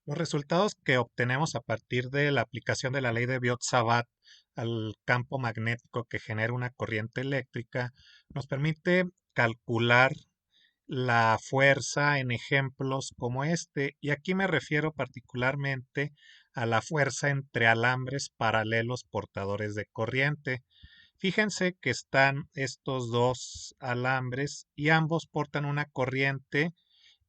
Los resultados que obtenemos a partir de la aplicación de la ley de Biot-Savart al campo magnético que genera una corriente eléctrica nos permite calcular la fuerza en ejemplos como este, y aquí me refiero particularmente a la fuerza entre alambres paralelos portadores de corriente. Fíjense que están estos dos alambres y ambos portan una corriente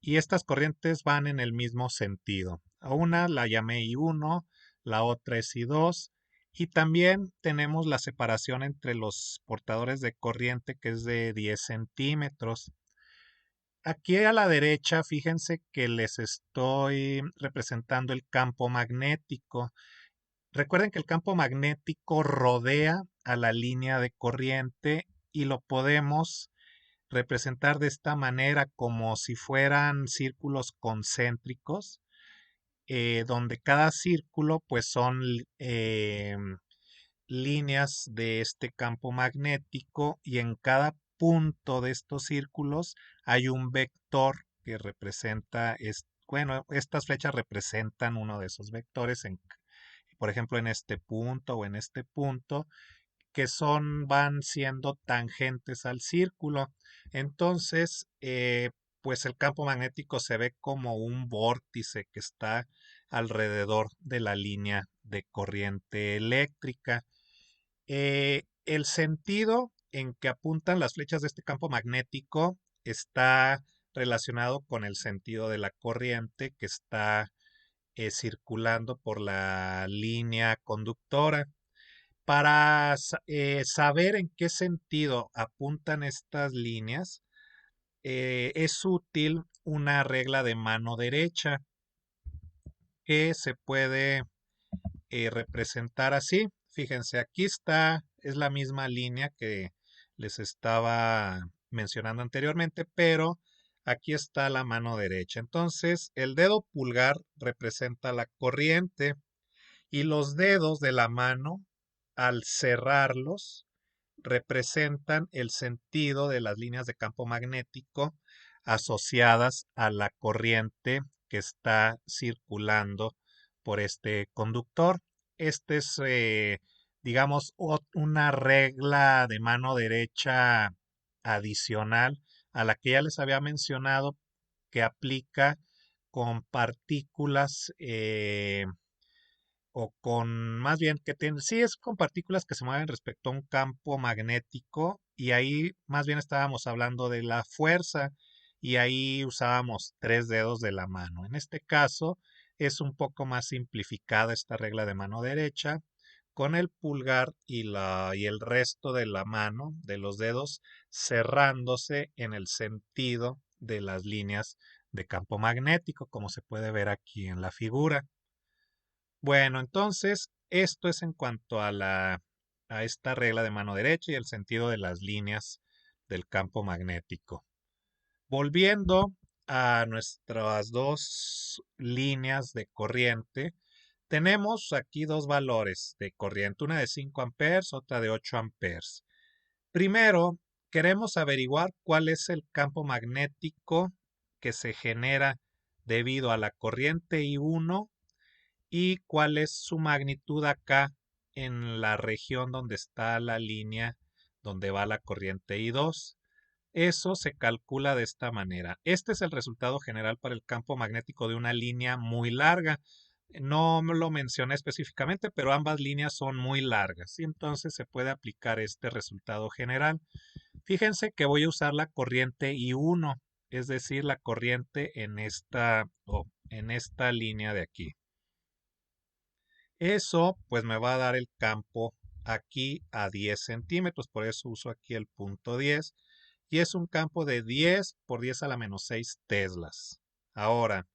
y estas corrientes van en el mismo sentido. A una la llamé I1, la otra es I2 y también tenemos la separación entre los portadores de corriente que es de 10 centímetros. Aquí a la derecha, fíjense que les estoy representando el campo magnético. Recuerden que el campo magnético rodea a la línea de corriente y lo podemos representar de esta manera como si fueran círculos concéntricos, donde cada círculo pues son líneas de este campo magnético y en cada punto de estos círculos hay un vector que representa, bueno, estas flechas representan uno de esos vectores, por ejemplo, en este punto o en este punto, que van siendo tangentes al círculo. Entonces, pues el campo magnético se ve como un vórtice que está alrededor de la línea de corriente eléctrica. El sentido en que apuntan las flechas de este campo magnético está relacionado con el sentido de la corriente que está circulando por la línea conductora. Para saber en qué sentido apuntan estas líneas, es útil una regla de mano derecha que se puede representar así. Fíjense, aquí está, es la misma línea que les estaba mencionando anteriormente, pero aquí está la mano derecha. Entonces, el dedo pulgar representa la corriente y los dedos de la mano, al cerrarlos, representan el sentido de las líneas de campo magnético asociadas a la corriente que está circulando por este conductor. Este es, digamos, una regla de mano derecha adicional a la que ya les había mencionado que aplica con partículas o con más bien que tiene, sí es con partículas que se mueven respecto a un campo magnético y ahí más bien estábamos hablando de la fuerza y ahí usábamos tres dedos de la mano. En este caso es un poco más simplificada esta regla de mano derecha con el pulgar y el resto de la mano, de los dedos, cerrándose en el sentido de las líneas de campo magnético, como se puede ver aquí en la figura. Bueno, entonces, esto es en cuanto a a esta regla de mano derecha y el sentido de las líneas del campo magnético. Volviendo a nuestras dos líneas de corriente, tenemos aquí dos valores de corriente, una de 5 amperes, otra de 8 amperes. Primero, queremos averiguar cuál es el campo magnético que se genera debido a la corriente I1 y cuál es su magnitud acá en la región donde está la línea donde va la corriente I2. Eso se calcula de esta manera. Este es el resultado general para el campo magnético de una línea muy larga. No lo mencioné específicamente, pero ambas líneas son muy largas y entonces se puede aplicar este resultado general. Fíjense que voy a usar la corriente I1, es decir, la corriente en esta línea de aquí. Eso pues me va a dar el campo aquí a 10 centímetros, por eso uso aquí el punto 10 y es un campo de 10 por 10 a la menos 6 teslas. Ahora,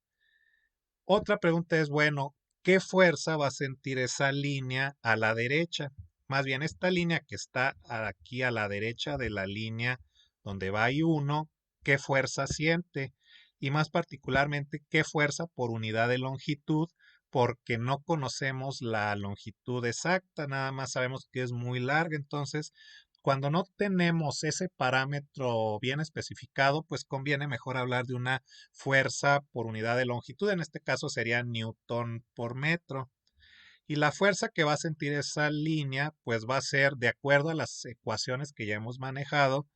otra pregunta es, bueno, ¿qué fuerza va a sentir esa línea a la derecha? Más bien, esta línea que está aquí a la derecha de la línea donde va I1, ¿qué fuerza siente? Y más particularmente, ¿qué fuerza por unidad de longitud? Porque no conocemos la longitud exacta, nada más sabemos que es muy larga, entonces cuando no tenemos ese parámetro bien especificado, pues conviene mejor hablar de una fuerza por unidad de longitud. En este caso sería newton por metro. Y la fuerza que va a sentir esa línea, pues va a ser, de acuerdo a las ecuaciones que ya hemos manejado,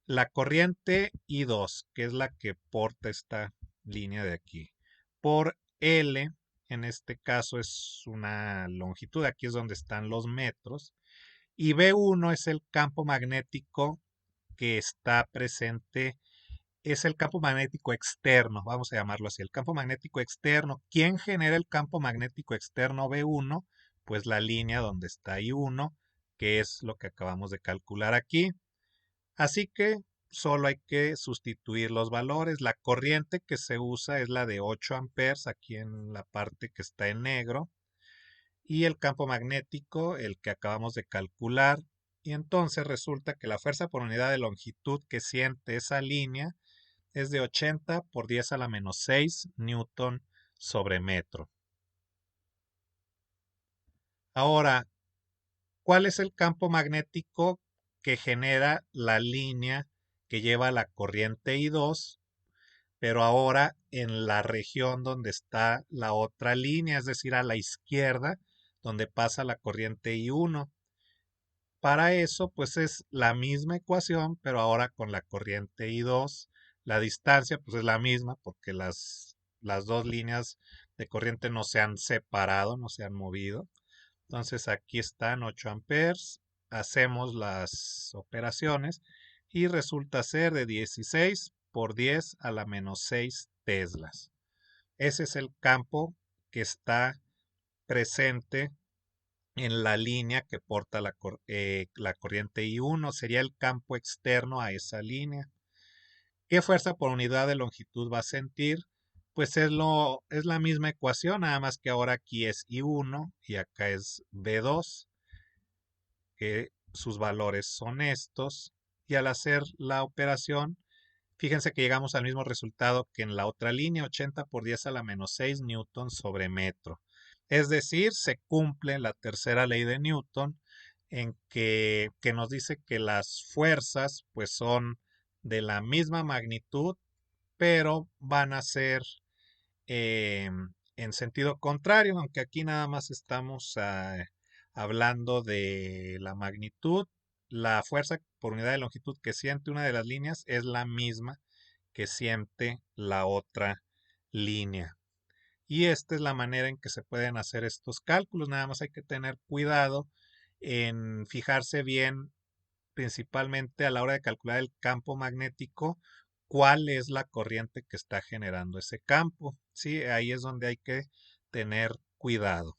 la corriente I2, que es la que porta esta línea de aquí, por L, en este caso es una longitud, aquí es donde están los metros, y B1 es el campo magnético que está presente, es el campo magnético externo, vamos a llamarlo así, el campo magnético externo. ¿Quién genera el campo magnético externo B1? Pues la línea donde está I1, que es lo que acabamos de calcular aquí. Así que solo hay que sustituir los valores. La corriente que se usa es la de 8 amperes, aquí en la parte que está en negro, y el campo magnético, el que acabamos de calcular. Y entonces resulta que la fuerza por unidad de longitud que siente esa línea es de 80 por 10 a la menos 6 newton sobre metro. Ahora, ¿cuál es el campo magnético que genera la línea que lleva la corriente I2, pero ahora en la región donde está la otra línea, es decir, a la izquierda, donde pasa la corriente I1? Para eso, pues es la misma ecuación, pero ahora con la corriente I2. La distancia, pues es la misma, porque las dos líneas de corriente no se han separado, no se han movido. Entonces aquí están 8 amperes, hacemos las operaciones y resulta ser de 16 por 10 a la menos 6 teslas. Ese es el campo que está presente en la línea que porta la corriente I1, sería el campo externo a esa línea. ¿Qué fuerza por unidad de longitud va a sentir? Pues es la misma ecuación, nada más que ahora aquí es I1 y acá es B2, que sus valores son estos. Y al hacer la operación, fíjense que llegamos al mismo resultado que en la otra línea, 80 por 10 a la menos 6 newton sobre metro. Es decir, se cumple la tercera ley de Newton, en que nos dice que las fuerzas pues son de la misma magnitud, pero van a ser eh, en sentido contrario, aunque aquí nada más estamos hablando de la magnitud. La fuerza por unidad de longitud que siente una de las líneas es la misma que siente la otra línea. Y esta es la manera en que se pueden hacer estos cálculos. Nada más hay que tener cuidado en fijarse bien, principalmente a la hora de calcular el campo magnético, cuál es la corriente que está generando ese campo. Sí, ahí es donde hay que tener cuidado.